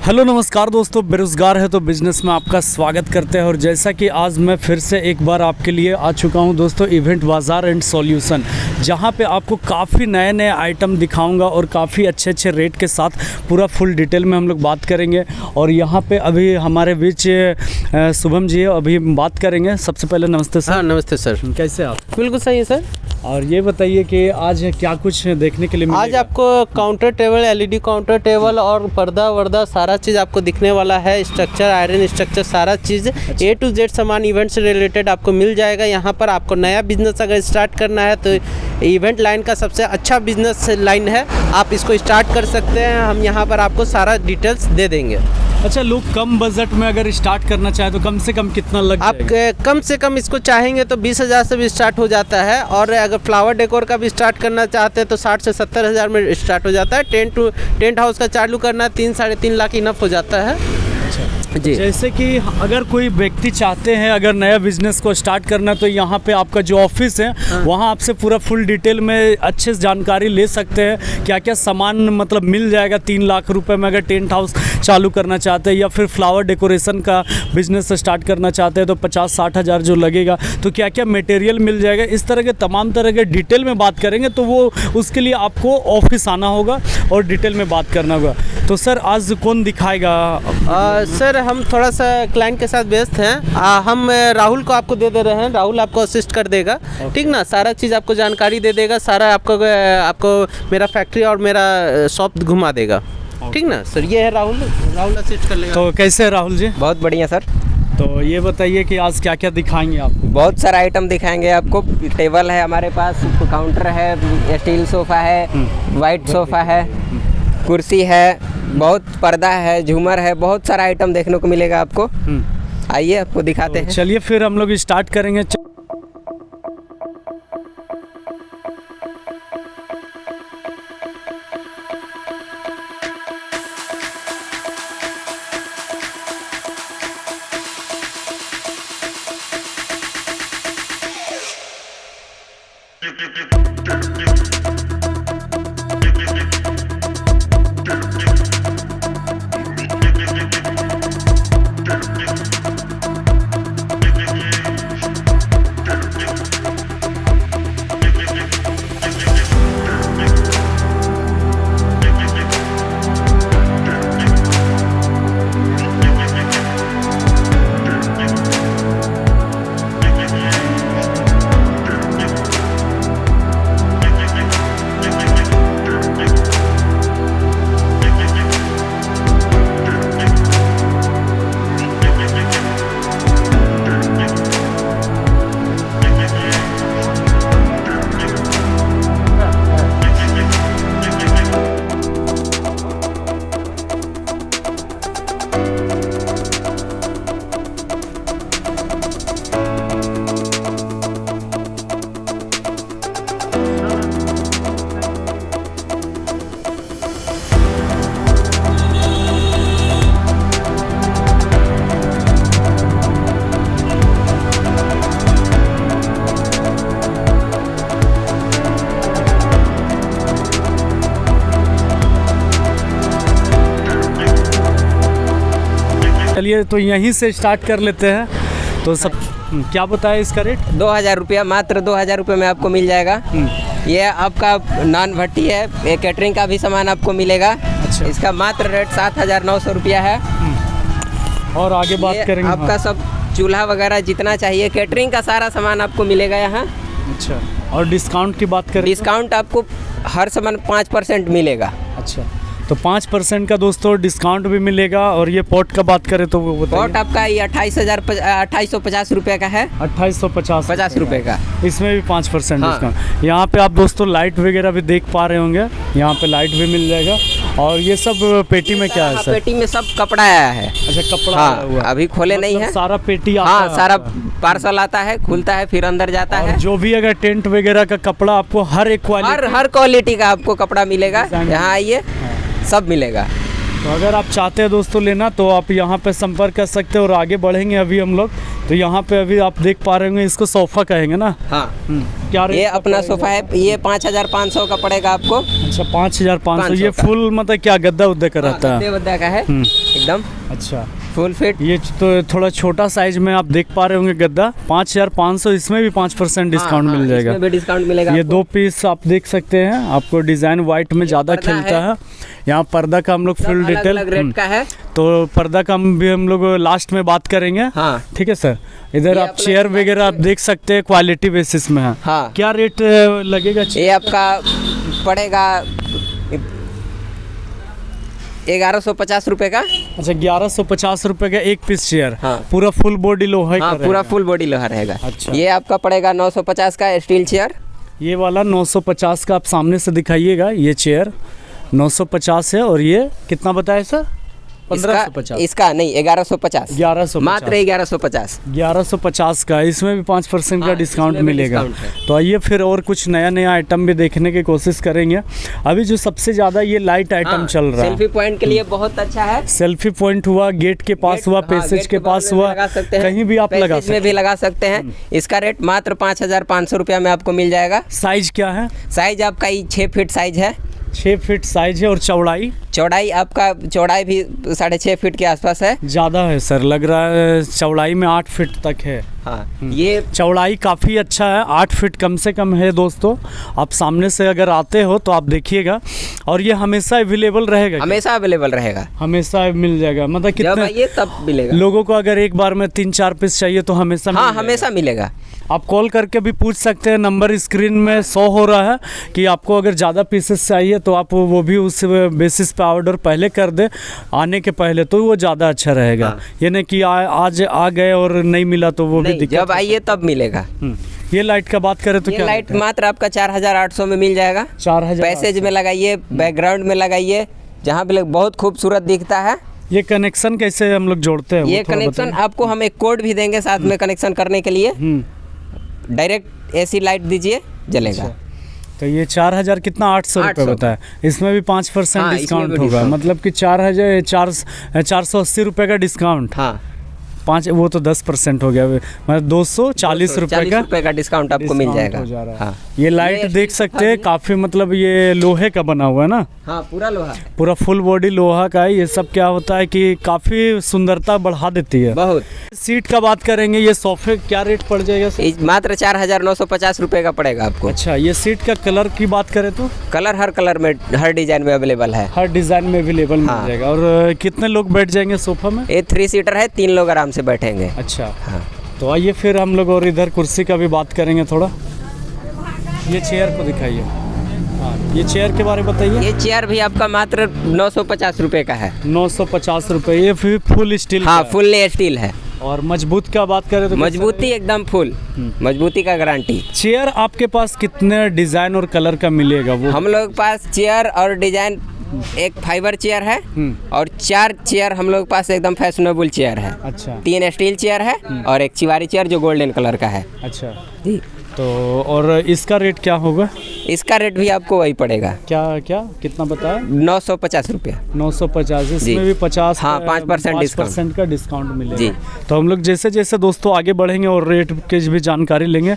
Hello नमस्कार दोस्तों, बेरोज़गार है तो बिज़नेस में आपका स्वागत करते हैं। और जैसा कि आज मैं फिर से एक बार आपके लिए आ चुका हूं दोस्तों इवेंट बाज़ार एंड सॉल्यूशन, जहां पे आपको काफ़ी नए नए आइटम दिखाऊंगा और काफ़ी अच्छे अच्छे रेट के साथ पूरा फुल डिटेल में हम लोग बात करेंगे। और यहां पे अभी हमारे बीच शुभम जी है, अभी बात करेंगे। सबसे पहले नमस्ते सर। हाँ नमस्ते सर। कैसे आप? बिल्कुल सही है सर। और ये बताइए कि आज क्या कुछ देखने के लिए मिलेगा? आज आपको counter table, LED counter table और पर्दा वर्दा सारा चीज़ आपको दिखने वाला है। स्ट्रक्चर, आयरन स्ट्रक्चर, सारा चीज़ A to Z सामान इवेंट से रिलेटेड आपको मिल जाएगा यहाँ पर। आपको नया बिजनेस अगर स्टार्ट करना है तो इवेंट लाइन का सबसे अच्छा बिजनेस लाइन है, आप इसको स्टार्ट कर सकते हैं। हम यहाँ पर आपको सारा डिटेल्स दे देंगे। अच्छा, लोग कम बजट में अगर स्टार्ट करना चाहे तो कम से कम कितना लग आप कम से कम इसको चाहेंगे तो 20,000 से भी स्टार्ट हो जाता है। और अगर फ्लावर डेकोर का भी स्टार्ट करना चाहते हैं तो 60 से 70,000 में स्टार्ट हो जाता है। टेंट हाउस का चालू करना है 3 साढ़े 3 लाख इनफ हो जाता है जी। जैसे कि अगर कोई व्यक्ति चाहते हैं अगर नया बिजनेस को स्टार्ट करना, तो यहाँ पे आपका जो ऑफिस है वहाँ आपसे पूरा फुल डिटेल में अच्छे से जानकारी ले सकते हैं। क्या क्या सामान मतलब मिल जाएगा 3 लाख रुपए में अगर टेंट हाउस चालू करना चाहते हैं, या फिर फ्लावर डेकोरेशन का बिजनेस स्टार्ट करना चाहते हैं तो 50-60 हज़ार जो लगेगा, तो क्या क्या मटेरियल मिल जाएगा, इस तरह के तमाम तरह के डिटेल में बात करेंगे। तो वो उसके लिए आपको ऑफिस आना होगा और डिटेल में बात करना होगा। तो सर आज कौन दिखाएगा? सर हम थोड़ा सा क्लाइंट के साथ व्यस्त हैं। हम राहुल को आपको दे रहे हैं। राहुल आपको असिस्ट कर देगा, ठीक ना। सारा चीज़ आपको जानकारी दे देगा, सारा आपको मेरा फैक्ट्री और मेरा शॉप घुमा देगा, ठीक ना सर। ये है राहुल असिस्ट कर लेगा। तो कैसे है राहुल जी? बहुत बढ़िया सर। तो ये बताइए कि आज क्या क्या दिखाएंगे आप? बहुत सारा आइटम दिखाएंगे आपको। टेबल है हमारे पास, काउंटर है, स्टील सोफ़ा है, वाइट सोफ़ा है, कुर्सी है, बहुत पर्दा है, झूमर है, बहुत सारा आइटम देखने को मिलेगा आपको। आइए आपको दिखाते हैं। चलिए फिर हम लोग स्टार्ट करेंगे। चलिए तो यहीं से स्टार्ट कर लेते हैं। तो सब क्या बताया इसका रेट? 2,000 रुपया, मात्र 2,000 रुपये में आपको मिल जाएगा। ये आपका नान भट्टी है, ये कैटरिंग का भी सामान आपको मिलेगा। अच्छा। इसका मात्र रेट 7,900 रुपया है। और आगे बात करेंगे। आपका सब चूल्हा वगैरह जितना चाहिए, कैटरिंग का सारा सामान आपको मिलेगा यहाँ। अच्छा, और डिस्काउंट की बात करें? डिस्काउंट आपको हर सामान 5% मिलेगा। अच्छा, तो 5% का दोस्तों डिस्काउंट भी मिलेगा। और ये पॉट का बात करें तो वो बताइए। पॉट आपका ये 2850 रुपये का है। 2850 रुपये का। इसमें भी 5% हाँ। डिस्काउंट। यहाँ पे आप दोस्तों लाइट वगैरह भी देख पा रहे होंगे, यहाँ पे लाइट भी मिल जाएगा। और ये सब पेटी में क्या है सर? पेटी में सब कपड़ा आया है। अच्छा, कपड़ा हाँ, आया हुआ है। अभी खोले नहीं है। सारा पेटी आता हाँ, है सारा आपका? पार्सल आता है, खुलता है, फिर अंदर जाता और है। जो भी अगर टेंट वगैरह का कपड़ा आपको हर एक क्वालिटी, हर क्वालिटी का आपको कपड़ा मिलेगा। यहाँ आइए, सब मिलेगा। तो अगर आप चाहते हैं दोस्तों लेना तो आप यहाँ पे संपर्क कर सकते हैं। और आगे बढ़ेंगे अभी हम लोग। तो यहाँ पे अभी आप देख पा रहे होंगे, इसको सोफ़ा कहेंगे ना? हाँ। क्या रेट ये का अपना पड़ेगा? सोफा है, ये 5500 का पड़ेगा आपको। अच्छा 5500। ये 500 का। फुल मतलब क्या गद्दा उद्दा का रहता है? गद्दे का है एकदम अच्छा फुल फिट। ये तो थोड़ा छोटा साइज में आप देख पा रहे होंगे गद्दा 5500, इसमें भी 5% डिस्काउंट मिल जाएगा। इसमें भी डिस्काउंट मिलेगा ये आपको। 2 पीस आप देख सकते हैं, आपको डिज़ाइन वाइट में ज़्यादा पर्दा खिलता है। यहाँ पर्दा का हम लोग सब फुल अलग डिटेल अलग रेट का है। तो पर्दा का भी हम लोग लास्ट में बात करेंगे। हाँ ठीक है सर। इधर ये आप अपना चेयर वगैरह आप देख सकते हैं, क्वालिटी बेसिस में है। हाँ क्या रेट लगेगा? ये आपका पड़ेगा 1150 रुपए का। अच्छा 1150 रुपए का एक पीस चेयर। हाँ। पूरा फुल बॉडी लोहा हाँ का पूरा रहेगा। फुल बॉडी लोहा रहेगा। अच्छा। ये आपका पड़ेगा 950 का स्टील चेयर। ये वाला 950 का आप सामने से दिखाइएगा। ये चेयर 950 है। और ये कितना बताया सर? 1550। इसका नहीं 1150। 1150 मात्र 1150। 1150 का। इसमें भी 5% का हाँ, डिस्काउंट इसमें भी मिलेगा। डिस्काउंट है। तो आइए फिर और कुछ नया नया आइटम भी देखने की कोशिश करेंगे। अभी जो सबसे ज़्यादा ये लाइट आइटम चल रहा है, सेल्फी पॉइंट के लिए बहुत अच्छा है। सेल्फी पॉइंट हुआ, गेट के पास हुआ, पैसेज के पास हुआ, कहीं भी आप लगा इसमें भी लगा सकते हैं। इसका रेट मात्र 5500 रुपया में आपको मिल जाएगा। साइज क्या है? साइज आपका 6 फीट साइज है। 6 फीट साइज है। और चौड़ाई? चौड़ाई आपका चौड़ाई भी 6.5 फीट के आसपास है। ज़्यादा है सर, लग रहा है चौड़ाई में 8 फीट तक है। हाँ ये चौड़ाई काफ़ी अच्छा है, 8 फीट कम से कम है दोस्तों। आप सामने से अगर आते हो तो आप देखिएगा। और ये हमेशा अवेलेबल रहेगा क्या? हमेशा अवेलेबल रहेगा। हमेशा मिल जाएगा। मतलब जब कितने आइए तब मिलेगा। लोगों को अगर एक बार में 3-4 पीस चाहिए तो हमेशा हाँ मिल जाएगा। हमेशा मिलेगा। आप कॉल करके भी पूछ सकते हैं। नंबर स्क्रीन में शो हो रहा है कि आपको अगर ज़्यादा पीसेस चाहिए तो आप वो भी उस बेसिस पे ऑर्डर पहले कर दे आने के पहले, तो वो ज़्यादा अच्छा रहेगा। हाँ। ये नहीं कि आज आ गए और नहीं मिला तो वो भी नहीं, दिक्कत जब आइए तब मिलेगा। ये लाइट का बात करें तो ये क्या लाइट रेट है? मात्र आपका 4800 में मिल जाएगा। 4000। पैसेज में लगाइए, बैकग्राउंड में लगाइए, जहाँ भी बहुत खूबसूरत दिखता है। ये कनेक्शन कैसे हम लोग जोड़ते हैं? ये वो थोड़ा कनेक्शन बताइए। आपको हम एक कोड भी देंगे साथ में कनेक्शन करने के लिए। डायरेक्ट एसी लाइट दीजिए, जलेगा। तो ये 4000 कितना 800 रुपये 800 बताया। इसमें भी 5% हाँ, इसमें डिस्काउंट भी होगा। डिस्काउंट। मतलब कि 480 रुपये का डिस्काउंट। हाँ 5 वो तो 10% हो गया। मतलब 240 रुपये का डिस्काउंट आपको मिल डिस्काउंट जाएगा। हो जा रहा है। हाँ ये लाइट ये देख सकते हैं, काफ़ी मतलब ये लोहे का बना हुआ है ना, हाँ पूरा लोहा है। पूरा फुल बॉडी लोहा का है। ये सब क्या होता है कि काफ़ी सुंदरता बढ़ा देती है। बहुत। सीट का बात करेंगे, ये सोफे क्या रेट पड़ जाएगा सर? मात्र 4950 रुपये का पड़ेगा आपको। अच्छा ये सीट का कलर की बात करें तो कलर हर कलर में, हर डिजाइन में अवेलेबल है। हर डिज़ाइन में अवेलेबल मिल हाँ। जाएगा। और कितने लोग बैठ जाएंगे सोफा में? ये 3 सीटर है, 3 लोग आराम से बैठेंगे। अच्छा हाँ तो आइए फिर हम लोग और इधर कुर्सी का भी बात करेंगे थोड़ा। ये चेयर को दिखाइए। हाँ ये चेयर के बारे में बताइए। ये चेयर भी आपका मात्र 950 रुपये का है। 950 रुपये। ये फिर फुल स्टील हाँ का है। फुल स्टील है। और मजबूत का बात करें तो मजबूती एकदम फुल, मजबूती का गारंटी। चेयर आपके पास कितने डिज़ाइन और कलर का मिलेगा वो? हम लोग के पास चेयर और डिजाइन, एक फाइबर चेयर है और 4 चेयर हम लोग के पास एकदम फैशनेबल चेयर है। अच्छा 3 स्टील चेयर है और एक चिवारी चेयर जो गोल्डन कलर का है। अच्छा। जी तो और इसका रेट क्या होगा? इसका रेट भी आपको वही पड़ेगा, क्या क्या कितना बताया? 950 रुपया। 950। जी। इसमें भी 50 हाँ, 5% 5% का डिस्काउंट मिलेगा। जी। तो हम लोग जैसे जैसे दोस्तों आगे बढ़ेंगे और रेट की भी जानकारी लेंगे।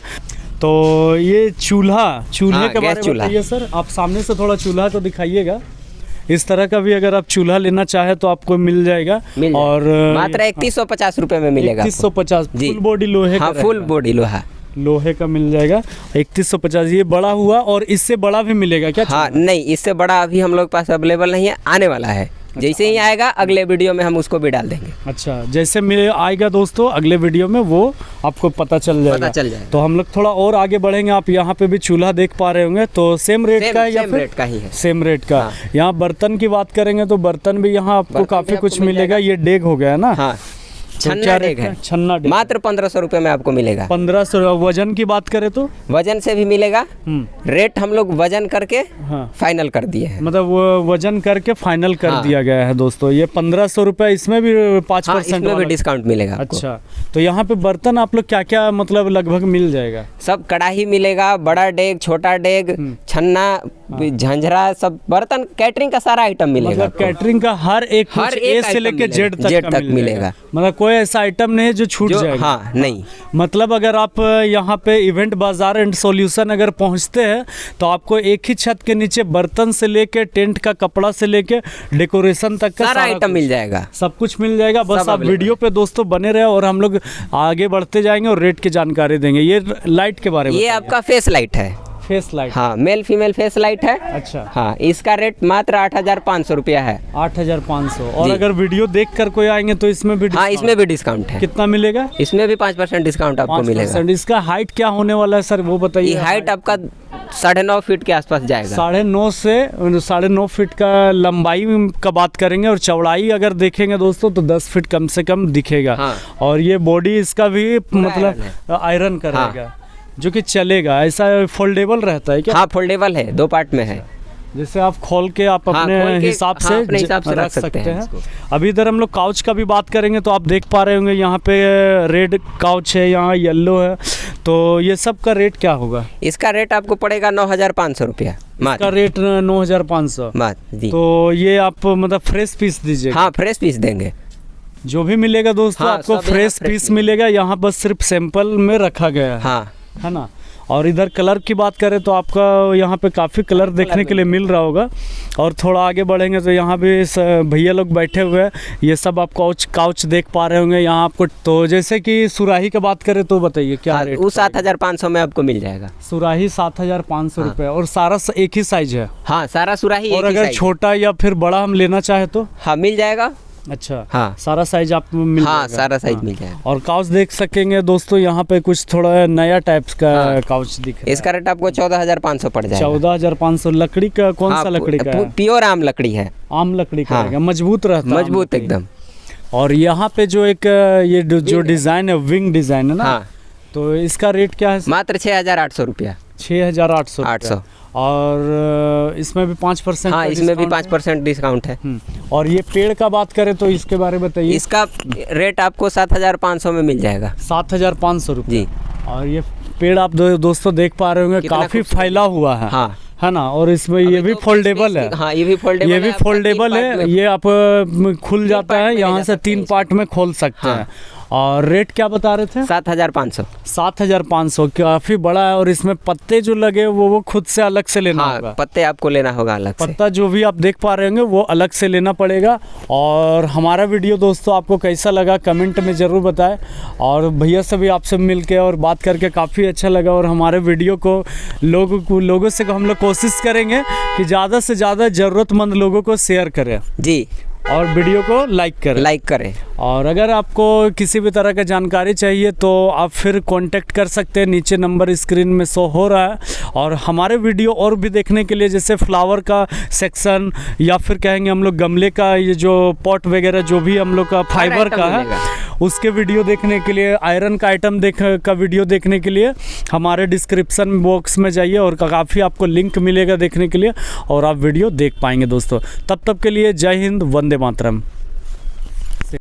तो ये चूल्हे हाँ, के गैस बारे में चूल्हा। बताइए सर। आप सामने से थोड़ा चूल्हा को दिखाइएगा। इस तरह का भी अगर आप चूल्हा लेना चाहे तो आपको मिल जाएगा। मिल जाएगा। और मात्र 3150 रुपये में मिलेगा आपको। 3150 जी। फुल बॉडी लोहे हाँ का फुल रहेगा। बॉडी लोहा। लोहे का मिल जाएगा 3150। ये बड़ा हुआ और इससे बड़ा भी मिलेगा क्या? हाँ नहीं, इससे बड़ा अभी हम लोग के पास अवेलेबल नहीं है, आने वाला है। जैसे ही आएगा अगले वीडियो में हम उसको भी डाल देंगे। अच्छा जैसे मेरे आएगा दोस्तों अगले वीडियो में वो आपको पता चल जाएगा। पता चल जाएगा। तो हम लोग थोड़ा और आगे बढ़ेंगे। आप यहाँ पे भी चूल्हा देख पा रहे होंगे। तो सेम रेट का है या सेम फिर रेट का ही है। सेम रेट का? हाँ। यहाँ बर्तन की बात करेंगे तो बर्तन भी यहाँ आपको बर्तन भी काफ़ी आपको कुछ मिल मिलेगा। ये डेग हो गया है ना? हाँ तो छन्ना क्या डेग रेट है। छन्ना डेग मात्र 1500 रुपये में आपको मिलेगा। 1500। वजन की बात करें तो? वजन से भी मिलेगा। रेट हम लोग वजन करके हाँ फाइनल कर दिए हैं। मतलब वो वजन करके फाइनल कर हाँ। दिया गया है दोस्तों। ये 1500 रुपये। इसमें भी 5% इसमें भी डिस्काउंट मिलेगा आपको। अच्छा तो यहाँ पे बर्तन आप लोग क्या क्या मतलब लगभग मिल जाएगा? सब कढ़ाई मिलेगा, बड़ा डेग, छोटा डेग, छन्ना, झंझरा सब बर्तन कैटरिंग का सारा आइटम मिलेगा मतलब आपको। कैटरिंग का हर एक हर कुछ एक ए से आइटम लेके मिलेगा, जेड जेड तक तक मिलेगा। मतलब कोई ऐसा आइटम नहीं है जो छूट जाएगा। हाँ नहीं, मतलब अगर आप यहाँ पे इवेंट बाजार एंड सॉल्यूशन अगर पहुँचते हैं तो आपको एक ही छत के नीचे बर्तन से लेके टेंट का कपड़ा से लेके डेकोरेशन तक का सारा आइटम कुछ, मिल जाएगा। सब कुछ मिल जाएगा। बस सब आप available वीडियो पे दोस्तों बने रहे और हम लोग आगे बढ़ते जाएंगे और रेट की जानकारी देंगे। ये लाइट के बारे में ये बताइए। आपका फेस लाइट है। Face light. हाँ, मेल फीमेल फेस लाइट है। अच्छा। हाँ, इसका रेट मात्र 8,500 रुपया है। 8,500। और जी। अगर वीडियो देख कर कोई आएंगे तो इसमें भी हाँ, discount? इसमें भी डिस्काउंट है। कितना मिलेगा? इसमें भी 5% डिस्काउंट आपको 5%। मिलेगा। इसका हाइट क्या होने वाला है सर वो बताइए। ये हाइट आपका 9.5 फीट के आसपास जाएगा। 9.5 से 9.5 फीट का लंबाई का बात करेंगे और चौड़ाई अगर देखेंगे दोस्तों तो 10 फीट कम से कम दिखेगा। हाँ। और ये बॉडी इसका भी पूरा मतलब आयरन करेगा जो कि चलेगा। ऐसा फोल्डेबल रहता है क्या? हाँ, फोल्डेबल है, 2 पार्ट में है। जैसे आप खोल के आप हाँ, अपने खोल के, हिसाब हाँ, से अपने हिसाब से रख सकते हैं। इसको। अभी इधर हम लोग काउच का भी बात करेंगे तो आप देख पा रहे होंगे यहाँ पे रेड काउच है, यहाँ येलो है। तो ये सब का रेट क्या होगा? इसका रेट आपको पड़ेगा 9,500 रुपया इसका मात्र। रेट 9,500। जी। तो ये आप मतलब फ्रेश पीस दीजिए। हाँ, फ्रेश पीस देंगे। जो भी मिलेगा दोस्तों हाँ, आपको सब यहाँ फ्रेश fresh पीस मिलेगा। यहाँ बस सिर्फ सैंपल में रखा गया हाँ, है ना। और इधर कलर की बात करें तो आपका यहाँ पे काफ़ी कलर देखने के लिए मिल रहा होगा। और थोड़ा आगे बढ़ेंगे तो यहाँ भी भैया लोग बैठे हुए हैं। ये सब आप काउच देख पा रहे होंगे यहाँ आपको। तो जैसे कि सुराही की बात करें तो बताइए क्या हाँ, रेट? वो 7,500 में आपको मिल जाएगा। सुराही 7,500 रुपये। और सारा एक ही साइज है? हाँ, सारा सुराही और एक ही अगर size है। छोटा या फिर बड़ा हम लेना चाहे तो? हाँ, मिल जाएगा। अच्छा। हाँ, सारा साइज आप मिल हाँ, जाएगा। सारा साइज हाँ। मिल जाएगा। और काउच देख सकेंगे दोस्तों यहाँ पे कुछ थोड़ा नया टाइप्स का हाँ। काउच दिख रहा है। इसका रेट आपको 14,500 पड़ जाएगा। 14,500। लकड़ी का कौन सा लकड़ी का है? प्योर आम लकड़ी है। आम लकड़ी का हाँ। रहेगा, मजबूत रहता है। मजबूत एकदम। और यहाँ पे जो एक ये जो डिजाइन है विंग डिजाइन है ना। हाँ, तो इसका रेट क्या है? मात्र 6,800 रुपया। 6,800। 800। और इसमें भी 5%? हाँ, इसमें भी 5% डिस्काउंट है। और ये पेड़ का बात करें तो इसके बारे में बताइए। इसका रेट आपको 7,500 में मिल जाएगा। 7,500 रुपये। जी। और ये पेड़ आप दोस्तों देख पा रहे होंगे कितना काफ़ी खूबसूरत फैला हुआ है। हाँ, है ना। और इसमें ये अभी भी तो फोल्डेबल है। हाँ, ये भी फोल्डेबल ये भी आपका फोल्डेबल 3 पार्ट है। में। ये आप खुल जाता पार्ट है, में ले यहाँ जा से सकते हैं 3 इसको। पार्ट में खोल सकते हाँ। हैं। और रेट क्या बता रहे थे? 7,500। 7,500 काफ़ी बड़ा है। और इसमें पत्ते जो लगे वो खुद से अलग से लेना हाँ, होगा। पत्ते आपको लेना होगा अलग से। पत्ता जो भी आप देख पा रहे होंगे वो अलग से लेना पड़ेगा। और हमारा वीडियो दोस्तों आपको कैसा लगा कमेंट में ज़रूर बताएं। और भैया से भी आपसे मिल के और बात करके काफ़ी अच्छा लगा। और हमारे वीडियो को लोगों से हम लोग कोशिश करेंगे कि ज़्यादा से ज़्यादा ज़रूरतमंद लोगों को शेयर करें जी, और वीडियो को लाइक करें। लाइक करें। और अगर आपको किसी भी तरह का जानकारी चाहिए तो आप फिर कांटेक्ट कर सकते हैं। नीचे नंबर स्क्रीन में शो हो रहा है। और हमारे वीडियो और भी देखने के लिए जैसे फ्लावर का सेक्शन या फिर कहेंगे हम लोग गमले का ये जो पॉट वगैरह जो भी हम लोग का फाइबर item का है मिलेगा। उसके वीडियो देखने के लिए, आयरन का आइटम का वीडियो देखने के लिए हमारे डिस्क्रिप्शन बॉक्स में जाइए और काफ़ी आपको लिंक मिलेगा देखने के लिए और आप वीडियो देख पाएंगे दोस्तों। तब के लिए जय हिंद, वंदे मातरम।